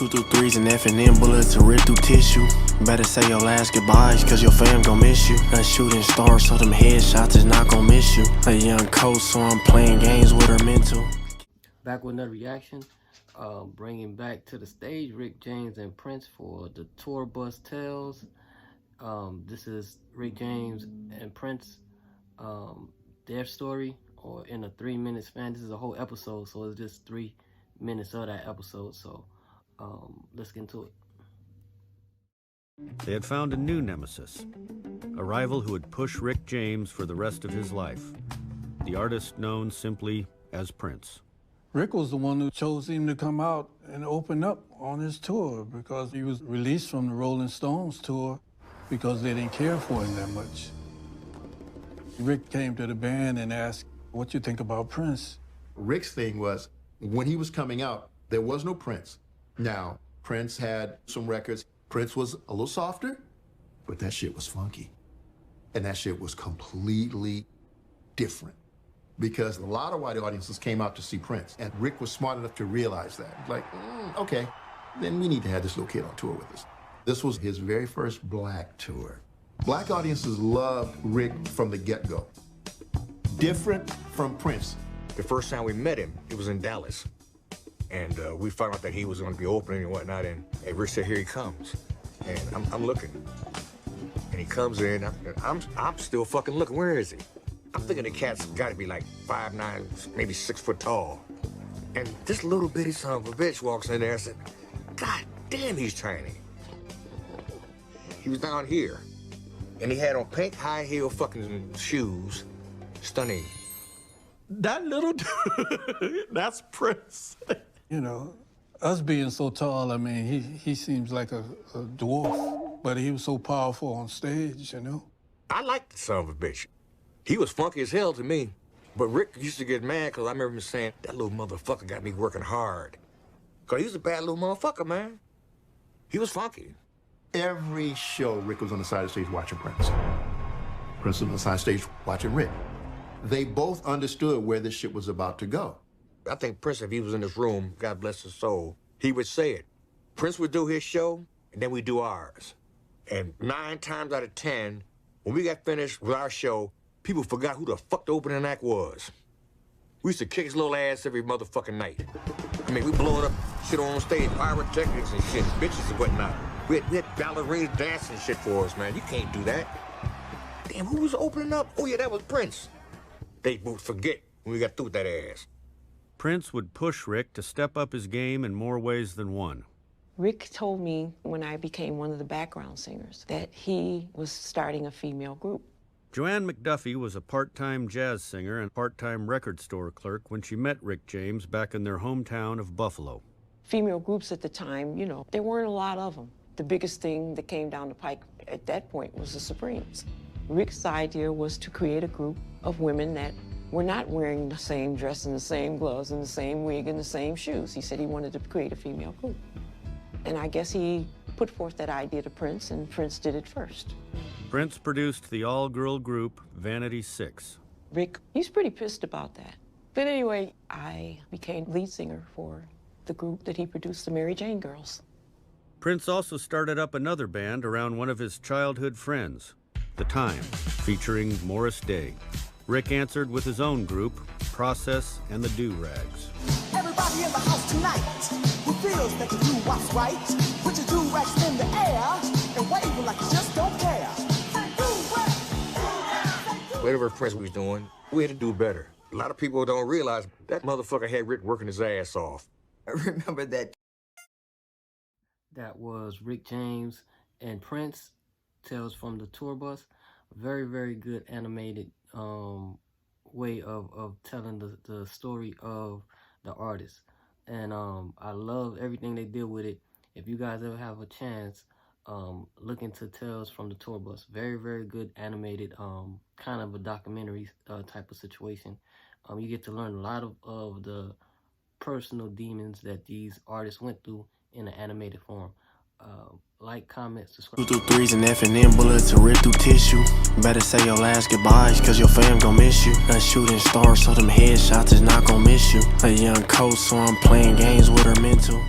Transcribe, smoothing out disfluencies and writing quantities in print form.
Shoot through threes and F&M bullets to rip through tissue. Better say your last goodbyes, cause your fam gon' miss you. A shooting star, so them headshots is not gon' miss you. A young coach, so I'm playing games with her mental. Back with another reaction. Bringing back to the stage Rick James and Prince for the Tour Bus Tales. This is Rick James and Prince, their story, or in a 3-minute span. This is a whole episode, so it's just 3 minutes of that episode. So let's get into it. They had found a new nemesis, a rival who would push Rick James for the rest of his life, the artist known simply as Prince. Rick was the one who chose him to come out and open up on his tour because he was released from the Rolling Stones tour because they didn't care for him that much. Rick came to the band and asked, "What you think about Prince?" Rick's thing was, when he was coming out, there was no Prince. Now, Prince had some records. Prince was a little softer, but that shit was funky. And that shit was completely different because a lot of white audiences came out to see Prince. And Rick was smart enough to realize that. Like, okay, then we need to have this little kid on tour with us. This was his very first black tour. Black audiences loved Rick from the get-go. Different from Prince. The first time we met him, it was in Dallas. And we found out that he was going to be opening and whatnot, and Rick said, "Here he comes." And I'm looking. And he comes in, and I'm still fucking looking. Where is he? I'm thinking the cat's got to be like 5'9", maybe 6 foot tall. And this little bitty son of a bitch walks in there and said, "God damn, he's tiny." He was down here. And he had on pink high heel fucking shoes. Stunning. That little dude, that's Prince. You know, us being so tall, I mean, he seems like a dwarf, but he was so powerful on stage, you know? I liked the son of a bitch. He was funky as hell to me. But Rick used to get mad because I remember him saying, "That little motherfucker got me working hard." Because he was a bad little motherfucker, man. He was funky. Every show, Rick was on the side of the stage watching Prince. Prince was on the side of the stage watching Rick. They both understood where this shit was about to go. I think Prince, if he was in this room, God bless his soul, he would say it. Prince would do his show, and then we'd do ours. And 9 times out of 10, when we got finished with our show, people forgot who the fuck the opening act was. We used to kick his little ass every motherfucking night. I mean, we blowing up shit on stage, pyrotechnics and shit, bitches and whatnot. We had ballerinas dancing shit for us, man. You can't do that. Damn, who was opening up? Oh, yeah, that was Prince. They would forget when we got through with that ass. Prince would push Rick to step up his game in more ways than one. Rick told me when I became one of the background singers that he was starting a female group. Joanne McDuffie was a part-time jazz singer and part-time record store clerk when she met Rick James back in their hometown of Buffalo. Female groups at the time, you know, there weren't a lot of them. The biggest thing that came down the pike at that point was the Supremes. Rick's idea was to create a group of women that were not wearing the same dress and the same gloves and the same wig and the same shoes. He said he wanted to create a female group. And I guess he put forth that idea to Prince, and Prince did it first. Prince produced the all-girl group Vanity 6. Rick, he's pretty pissed about that. But anyway, I became lead singer for the group that he produced, the Mary Jane Girls. Prince also started up another band around one of his childhood friends, The Time, featuring Morris Day. Rick answered with his own group, Process and the Do-Rags. Everybody in the house tonight who feels that you do what's right, put your do-rags in the air and wave like you just don't care. Whatever Prince was doing, we had to do better. A lot of people don't realize that motherfucker had Rick working his ass off. I remember that. That was Rick James and Prince, Tales from the Tour Bus. Very, very good animated way of telling the story of the artist. And I love everything they did with it. If you guys ever have a chance, look into Tales from the Tour Bus. Very, very good animated, kind of a documentary type of situation. You get to learn a lot of the personal demons that these artists went through in an animated form. Like, comment, subscribe. Shoot through threes and F&M bullets to rip through tissue. Better say your last goodbyes, cause your fam gon' miss you. A shooting star, so them headshots is not gon' miss you. A young coach, so I'm playing games with her mental.